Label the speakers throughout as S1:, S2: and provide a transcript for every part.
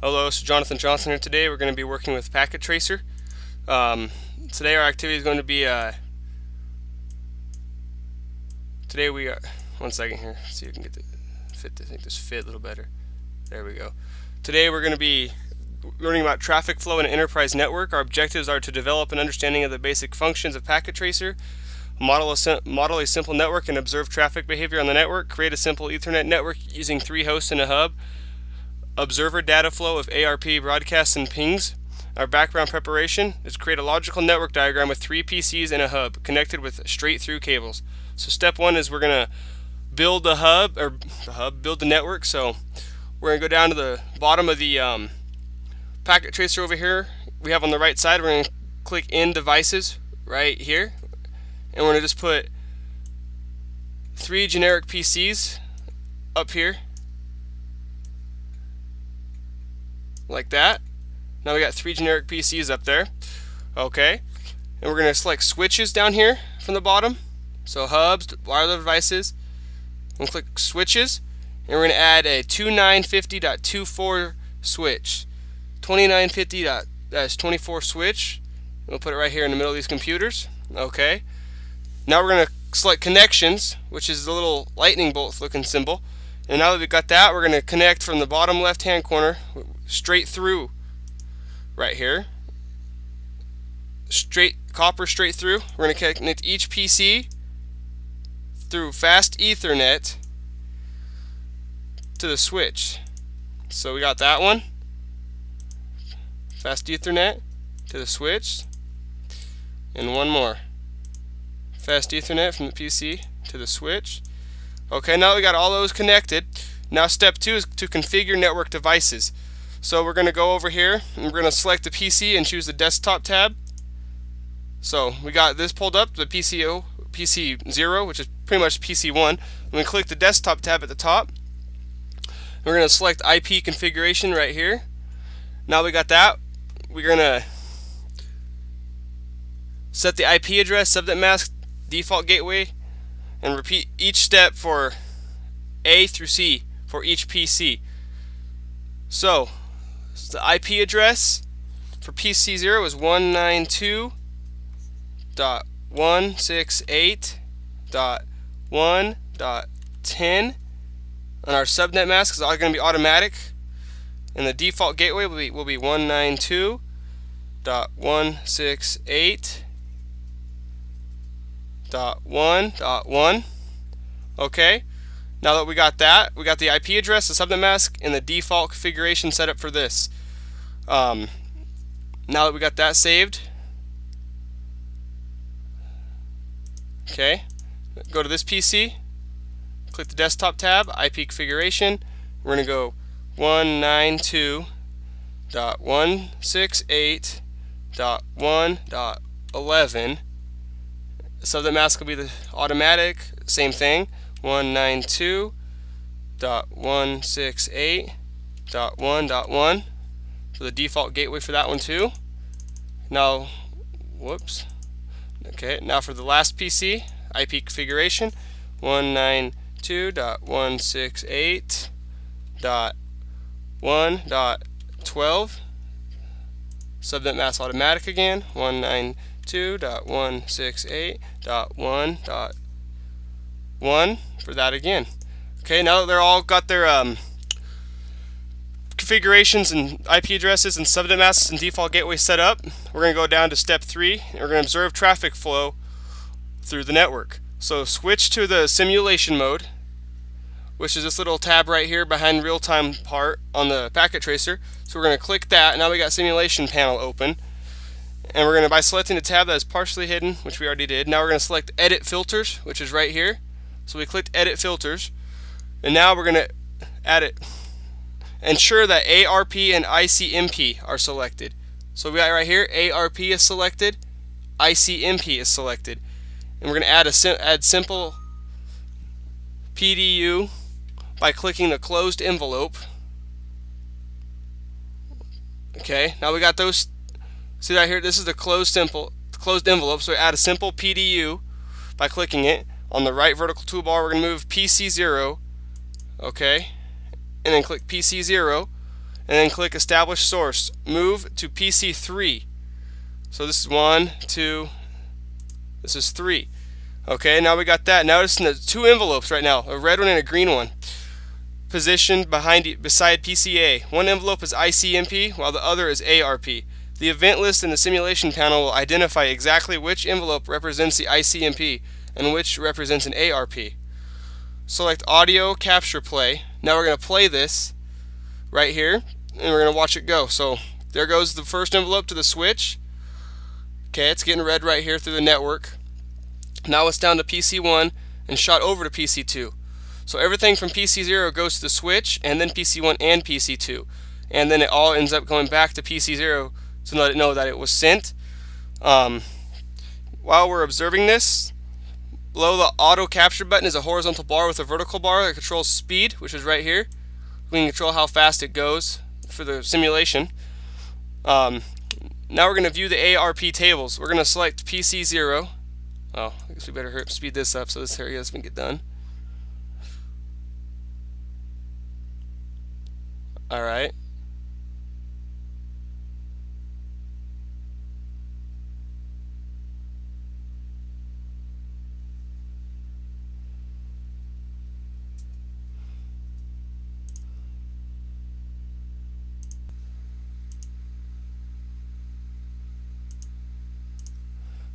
S1: Hello, it's Jonathan Johnson here. Today we're going to be working with Packet Tracer. Today our activity is going to be, today we are, one second here, let's see if we can get this fit a little better. There we go. Today we're going to be learning about traffic flow in an enterprise network. Our objectives are to develop an understanding of the basic functions of Packet Tracer, model a simple network and observe traffic behavior on the network, create a simple Ethernet network using 3 hosts and a hub, observer data flow of ARP broadcasts and pings. Our background preparation is create a logical network diagram with 3 PCs and a hub connected with straight through cables. So step 1 is we're going to build the hub, build the network. So we're going to go down to the bottom of the packet tracer over here. We have on the right side, we're going to click in devices right here. And we're going to just put 3 generic PCs up here. Like that. Now we got 3 generic PCs up there. Okay. And we're going to select switches down here from the bottom. So hubs, wireless devices. We'll click switches. And we're going to add a 2950.24 switch. 2950.24 switch. We'll put it right here in the middle of these computers. Okay. Now we're going to select connections, which is the little lightning bolt looking symbol. And now that we've got that, we're going to connect from the bottom left hand corner straight through right here. Copper straight through. We're going to connect each PC through fast Ethernet to the switch. So we got that one. Fast Ethernet to the switch. And one more. Fast Ethernet from the PC to the switch. Okay, now we got all those connected. Now step 2 is to configure network devices. So we're going to go over here and we're going to select the PC and choose the desktop tab. So we got this pulled up, the PC0, which is pretty much PC1. And we click the desktop tab at the top. We're going to select IP configuration right here. Now we got that. We're going to set the IP address, subnet mask, default gateway, and repeat each step for A through C for each PC. So the IP address for PC0 is 192.168.1.10, and our subnet mask is all going to be automatic, and the default gateway will be 192.168.1.1. Okay. Now that we got that, we got the IP address, the subnet mask, and the default configuration set up for this. Now that we got that saved, okay, go to this PC, click the desktop tab, IP configuration. We're going to go 192.168.1.11. The subnet mask will be the automatic, same thing. 192.168.1.1 for the default gateway for that one too. Now, whoops. Okay, now for the last PC, IP configuration 192.168.1.12. Subnet mask automatic again. 192.168.1.1 for that again. Okay, now that they're all got their configurations and IP addresses and subnet masks and default gateway set up, we're going to go down to step 3 and we're going to observe traffic flow through the network. So switch to the simulation mode, which is this little tab right here behind real-time part on the packet tracer. So we're going to click that. Now we got simulation panel open, and we're going to, by selecting the tab that is partially hidden, which we already did, now we're going to select edit filters, which is right here. So we clicked edit filters, and now we're going to add it. Ensure that ARP and ICMP are selected. So we got right here, ARP is selected, ICMP is selected, and we're going to add simple PDU by clicking the closed envelope. Okay, now we got those. See right here, this is the closed envelope. So we add a simple PDU by clicking it. On the right vertical toolbar, we're going to move PC0, okay, and then click PC0, and then click Establish Source. Move to PC3. So this is 1, 2, this is 3. Okay, now we got that. Notice in the two envelopes right now, a red one and a green one, positioned beside PCA. One envelope is ICMP while the other is ARP. The event list in the simulation panel will identify exactly which envelope represents the ICMP and which represents an ARP. Select Audio Capture Play. Now we're going to play this right here, and we're going to watch it go. So there goes the first envelope to the switch. Okay, it's getting read right here through the network. Now it's down to PC1 and shot over to PC2. So everything from PC0 goes to the switch, and then PC1 and PC2. And then it all ends up going back to PC0 to let it know that it was sent. While we're observing this, below the auto capture button is a horizontal bar with a vertical bar that controls speed, which is right here. We can control how fast it goes for the simulation. Now we're going to view the ARP tables. We're going to select PC0. Oh, I guess we better speed this up so this area doesn't get done. Alright.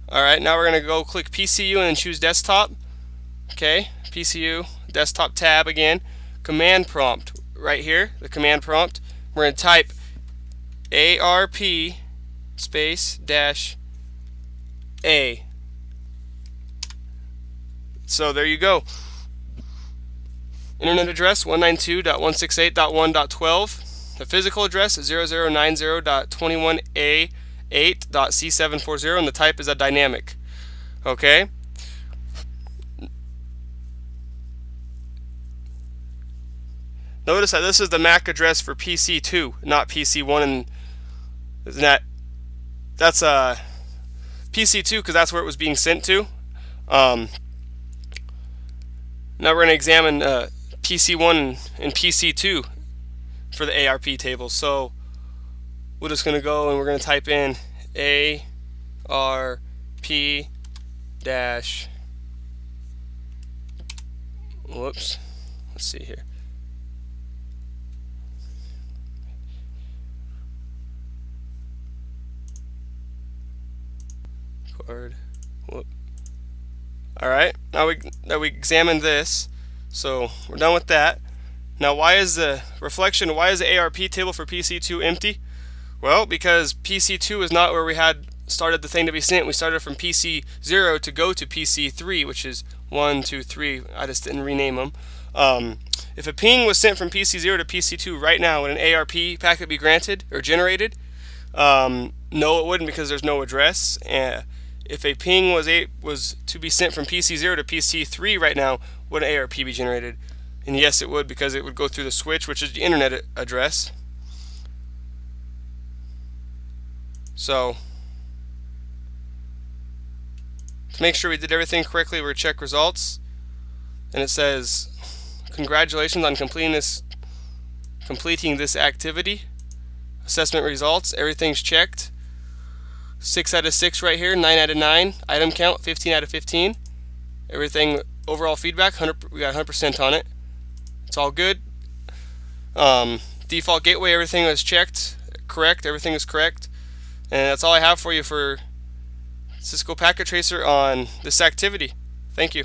S1: Alright, now we're going to go click PCU and then choose desktop. Okay, PCU, desktop tab again. Command prompt right here, the command prompt. We're going to type ARP space dash A. So there you go. Internet address 192.168.1.12. The physical address is 0090.21A8.C740, and the type is a dynamic. Okay? Notice that this is the MAC address for PC2, not PC1, and that's PC2 because that's where it was being sent to. Now we're going to examine PC1 and PC2 for the ARP table. So we're just going to go and we're going to type in ARP dash, whoops, let's see here. Alright, now we examined this, so we're done with that. Now why is the ARP table for PC2 empty? Well, because PC2 is not where we had started the thing to be sent. We started from PC0 to go to PC3, which is 1, 2, 3. I just didn't rename them. If a ping was sent from PC0 to PC2 right now, would an ARP packet be granted or generated? No, it wouldn't, because there's no address. If a ping was to be sent from PC0 to PC3 right now, would an ARP be generated? And yes, it would, because it would go through the switch, which is the internet address. So, to make sure we did everything correctly, we're going to check results. And it says, congratulations on completing this activity. Assessment results, everything's checked. 6 out of 6 right here, 9 out of 9. Item count, 15 out of 15. Everything, overall feedback, we got 100% on it. It's all good. Default gateway, everything was checked, correct, everything is correct. And that's all I have for you for Cisco Packet Tracer on this activity. Thank you.